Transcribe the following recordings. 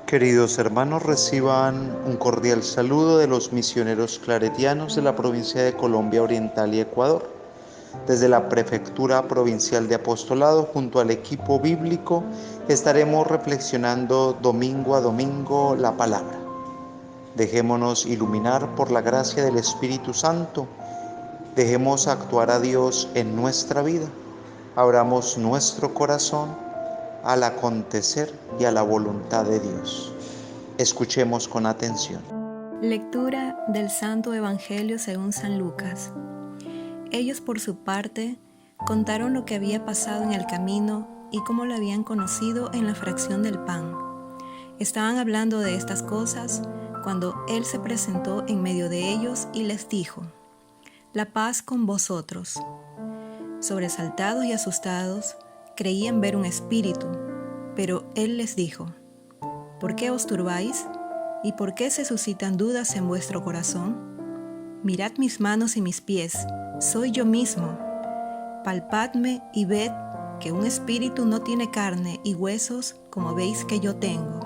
Queridos hermanos, reciban un cordial saludo de los misioneros claretianos de la provincia de Colombia Oriental y Ecuador. Desde la Prefectura Provincial de Apostolado, junto al equipo bíblico, estaremos reflexionando domingo a domingo la palabra. Dejémonos iluminar por la gracia del Espíritu Santo. Dejemos actuar a Dios en nuestra vida. Abramos nuestro corazón al acontecer y a la voluntad de Dios. Escuchemos con atención. Lectura del Santo Evangelio según San Lucas. Ellos, por su parte, contaron lo que había pasado en el camino y cómo lo habían conocido en la fracción del pan. Estaban hablando de estas cosas cuando Él se presentó en medio de ellos y les dijo: «La paz con vosotros». Sobresaltados y asustados, creían ver un espíritu, pero Él les dijo: «¿Por qué os turbáis? ¿Y por qué se suscitan dudas en vuestro corazón? Mirad mis manos y mis pies, soy yo mismo. Palpadme y ved que un espíritu no tiene carne y huesos como veis que yo tengo».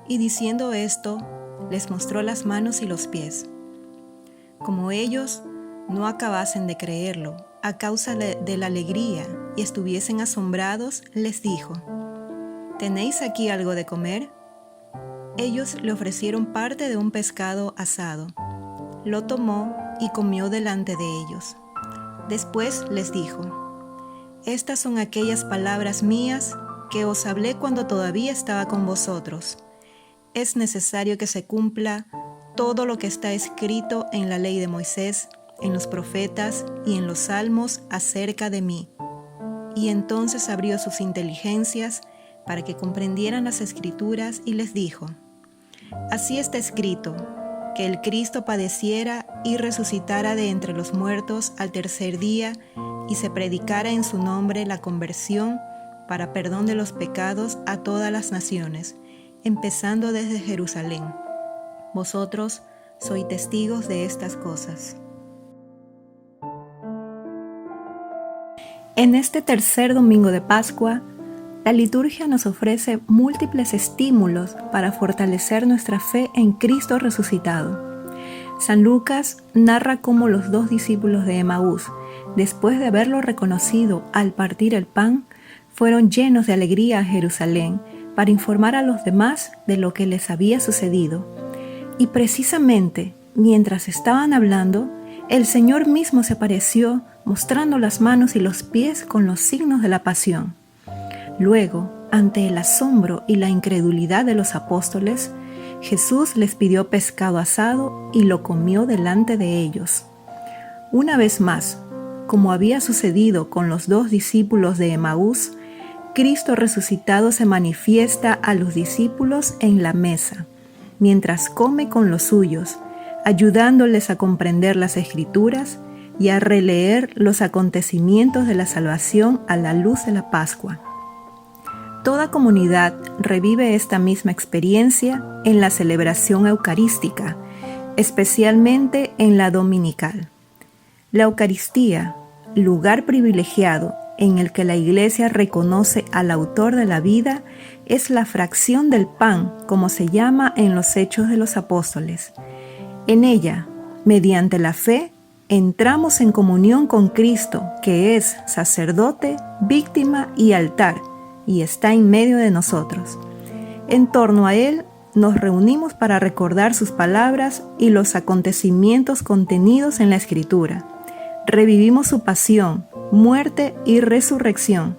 Y diciendo esto, les mostró las manos y los pies. Como ellos no acabasen de creerlo a causa de la alegría y estuviesen asombrados, les dijo: «¿Tenéis aquí algo de comer?». Ellos le ofrecieron parte de un pescado asado. Lo tomó y comió delante de ellos. Después les dijo: «Estas son aquellas palabras mías que os hablé cuando todavía estaba con vosotros. Es necesario que se cumpla todo lo que está escrito en la ley de Moisés, en los profetas y en los salmos acerca de mí». Y entonces abrió sus inteligencias para que comprendieran las Escrituras y les dijo: «Así está escrito, que el Cristo padeciera y resucitara de entre los muertos al tercer día, y se predicara en su nombre la conversión para perdón de los pecados a todas las naciones, empezando desde Jerusalén. Vosotros sois testigos de estas cosas». En este tercer domingo de Pascua, la liturgia nos ofrece múltiples estímulos para fortalecer nuestra fe en Cristo resucitado. San Lucas narra cómo los 2 discípulos de Emaús, después de haberlo reconocido al partir el pan, fueron llenos de alegría a Jerusalén para informar a los demás de lo que les había sucedido. Y precisamente mientras estaban hablando, el Señor mismo se apareció mostrando las manos y los pies con los signos de la pasión. Luego, ante el asombro y la incredulidad de los apóstoles, Jesús les pidió pescado asado y lo comió delante de ellos. Una vez más, como había sucedido con los 2 discípulos de Emaús, Cristo resucitado se manifiesta a los discípulos en la mesa, mientras come con los suyos, ayudándoles a comprender las Escrituras y a releer los acontecimientos de la salvación a la luz de la Pascua. Toda comunidad revive esta misma experiencia en la celebración eucarística, especialmente en la dominical. La Eucaristía, lugar privilegiado en el que la Iglesia reconoce al autor de la vida, es la fracción del pan, como se llama en los Hechos de los Apóstoles. En ella, mediante la fe, entramos en comunión con Cristo, que es sacerdote, víctima y altar, y está en medio de nosotros. En torno a Él nos reunimos para recordar sus palabras y los acontecimientos contenidos en la Escritura. Revivimos su pasión, muerte y resurrección.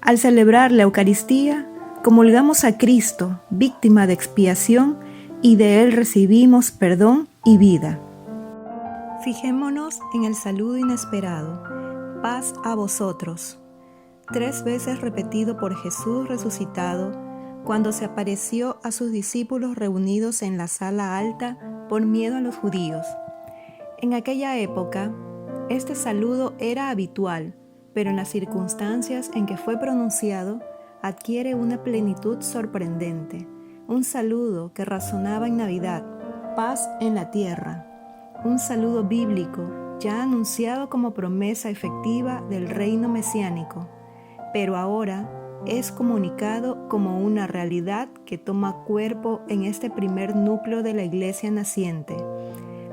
Al celebrar la Eucaristía, comulgamos a Cristo, víctima de expiación, y de Él recibimos perdón y vida. Fijémonos en el saludo inesperado: «Paz a vosotros», 3 veces repetido por Jesús resucitado cuando se apareció a sus discípulos reunidos en la sala alta por miedo a los judíos. En aquella época, este saludo era habitual, pero en las circunstancias en que fue pronunciado, adquiere una plenitud sorprendente. Un saludo que resonaba en Navidad: «Paz en la tierra». un saludo bíblico ya anunciado como promesa efectiva del reino mesiánico, pero ahora es comunicado como una realidad que toma cuerpo en este primer núcleo de la iglesia naciente.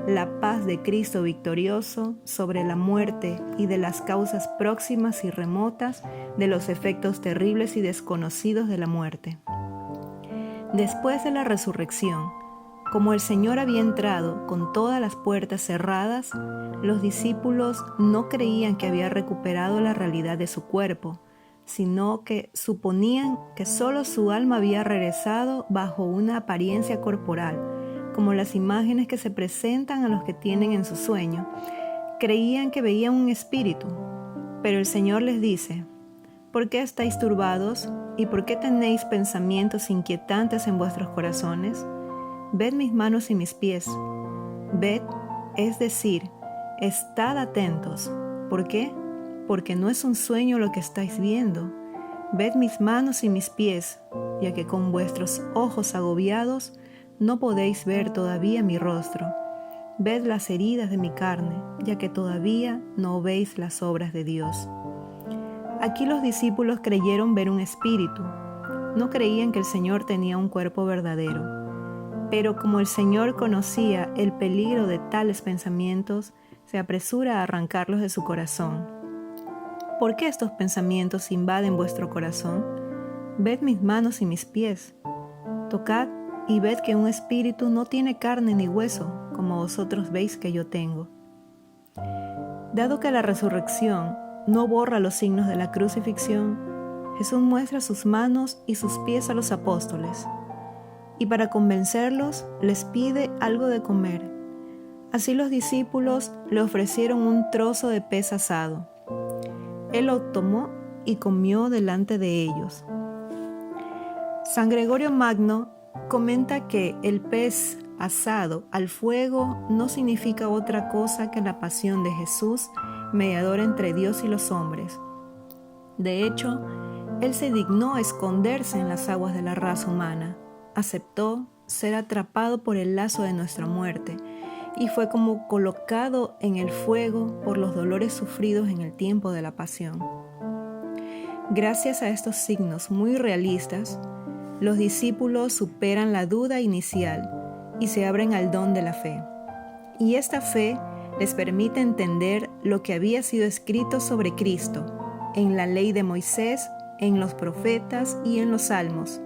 La paz de Cristo victorioso sobre la muerte y de las causas próximas y remotas de los efectos terribles y desconocidos de la muerte. Después de la resurrección, como el Señor había entrado con todas las puertas cerradas, los discípulos no creían que había recuperado la realidad de su cuerpo, sino que suponían que solo su alma había regresado bajo una apariencia corporal, como las imágenes que se presentan a los que tienen en su sueño. Creían que veían un espíritu, pero el Señor les dice: ¿por qué estáis turbados y por qué tenéis pensamientos inquietantes en vuestros corazones? Ved mis manos y mis pies. Ved, es decir, estad atentos. ¿Por qué? Porque no es un sueño lo que estáis viendo. Ved mis manos y mis pies, ya que con vuestros ojos agobiados no podéis ver todavía mi rostro. Ved las heridas de mi carne, ya que todavía no veis las obras de Dios. Aquí los discípulos creyeron ver un espíritu. No creían que el Señor tenía un cuerpo verdadero. Pero como el Señor conocía el peligro de tales pensamientos, se apresura a arrancarlos de su corazón. ¿Por qué estos pensamientos invaden vuestro corazón? Ved mis manos y mis pies. Tocad y ved que un espíritu no tiene carne ni hueso, como vosotros veis que yo tengo. Dado que la resurrección no borra los signos de la crucifixión, Jesús muestra sus manos y sus pies a los apóstoles, y para convencerlos les pide algo de comer. Así los discípulos le ofrecieron un trozo de pez asado. Él lo tomó y comió delante de ellos. San Gregorio Magno comenta que el pez asado al fuego no significa otra cosa que la pasión de Jesús, mediador entre Dios y los hombres. De hecho, Él se dignó a esconderse en las aguas de la raza humana. Aceptó ser atrapado por el lazo de nuestra muerte y fue como colocado en el fuego por los dolores sufridos en el tiempo de la pasión. Gracias a estos signos muy realistas, los discípulos superan la duda inicial y se abren al don de la fe. Y esta fe les permite entender lo que había sido escrito sobre Cristo en la ley de Moisés, en los profetas y en los salmos.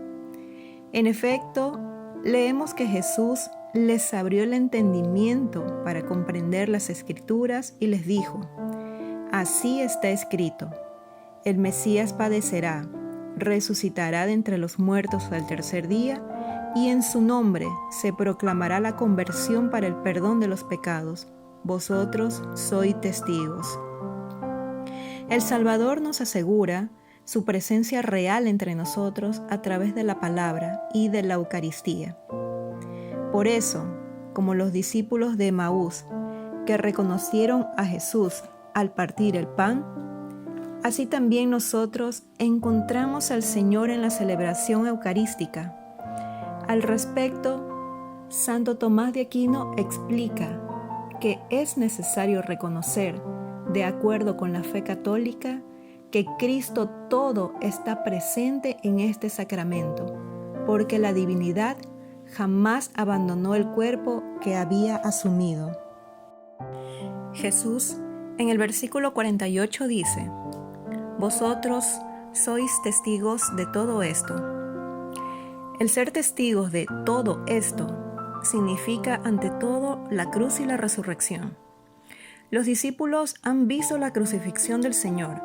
En efecto, leemos que Jesús les abrió el entendimiento para comprender las Escrituras y les dijo: así está escrito, el Mesías padecerá, resucitará de entre los muertos al tercer día, y en su nombre se proclamará la conversión para el perdón de los pecados. Vosotros sois testigos. El Salvador nos asegura su presencia real entre nosotros a través de la palabra y de la Eucaristía. Por eso, como los discípulos de Emaús, que reconocieron a Jesús al partir el pan, así también nosotros encontramos al Señor en la celebración eucarística. Al respecto, Santo Tomás de Aquino explica que es necesario reconocer, de acuerdo con la fe católica, que Cristo todo está presente en este sacramento, porque la divinidad jamás abandonó el cuerpo que había asumido. Jesús, en el versículo 48 dice: vosotros sois testigos de todo esto. El ser testigos de todo esto significa ante todo la cruz y la resurrección. Los discípulos han visto la crucifixión del Señor,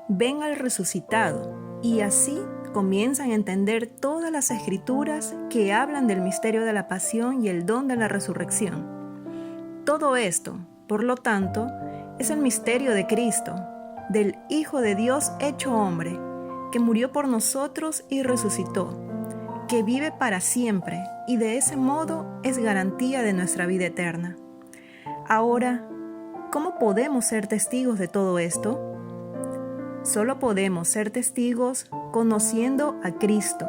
ven al resucitado y así comienzan a entender todas las escrituras que hablan del misterio de la pasión y el don de la resurrección. Todo esto, por lo tanto, es el misterio de Cristo, del Hijo de Dios hecho hombre, que murió por nosotros y resucitó, que vive para siempre y de ese modo es garantía de nuestra vida eterna. Ahora, ¿cómo podemos ser testigos de todo esto? Solo podemos ser testigos conociendo a Cristo,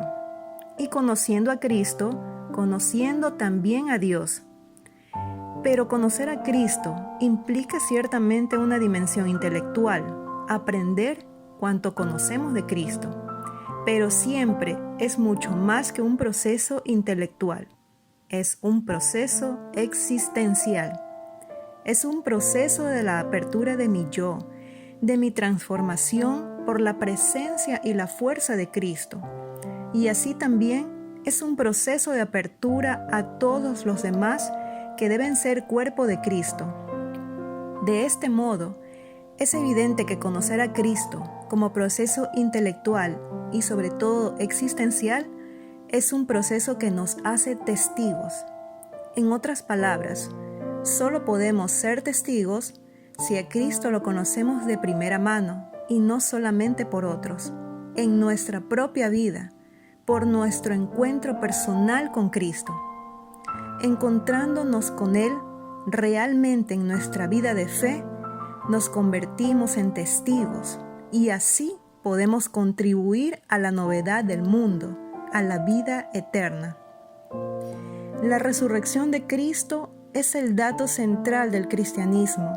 y conociendo a Cristo, conociendo también a Dios. Pero conocer a Cristo implica ciertamente una dimensión intelectual, aprender cuanto conocemos de Cristo, pero siempre es mucho más que un proceso intelectual, es un proceso existencial, es un proceso de la apertura de mi yo, de mi transformación por la presencia y la fuerza de Cristo, y así también es un proceso de apertura a todos los demás que deben ser cuerpo de Cristo. De este modo, es evidente que conocer a Cristo como proceso intelectual y sobre todo existencial es un proceso que nos hace testigos. En otras palabras, solo podemos ser testigos si a Cristo lo conocemos de primera mano y no solamente por otros, en nuestra propia vida, por nuestro encuentro personal con Cristo. Encontrándonos con Él realmente en nuestra vida de fe, nos convertimos en testigos y así podemos contribuir a la novedad del mundo, a la vida eterna. La resurrección de Cristo es el dato central del cristianismo,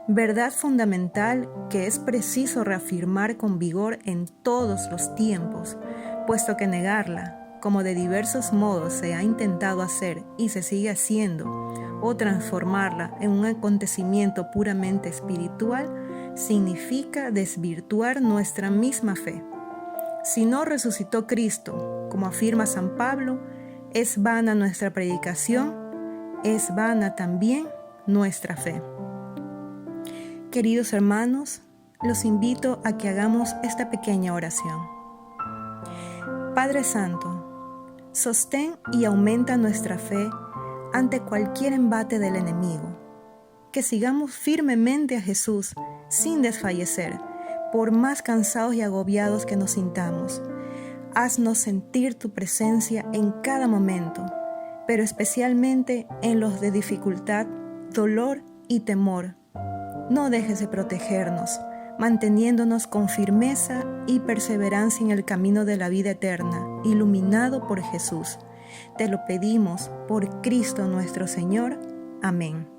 verdad fundamental que es preciso reafirmar con vigor en todos los tiempos, puesto que negarla, como de diversos modos se ha intentado hacer y se sigue haciendo, o transformarla en un acontecimiento puramente espiritual, significa desvirtuar nuestra misma fe. Si no resucitó Cristo, como afirma San Pablo, es vana nuestra predicación, es vana también nuestra fe. Queridos hermanos, los invito a que hagamos esta pequeña oración. Padre Santo, sostén y aumenta nuestra fe ante cualquier embate del enemigo. Que sigamos firmemente a Jesús sin desfallecer, por más cansados y agobiados que nos sintamos. Haznos sentir tu presencia en cada momento, pero especialmente en los de dificultad, dolor y temor. No dejes de protegernos, manteniéndonos con firmeza y perseverancia en el camino de la vida eterna, iluminado por Jesús. Te lo pedimos por Cristo nuestro Señor. Amén.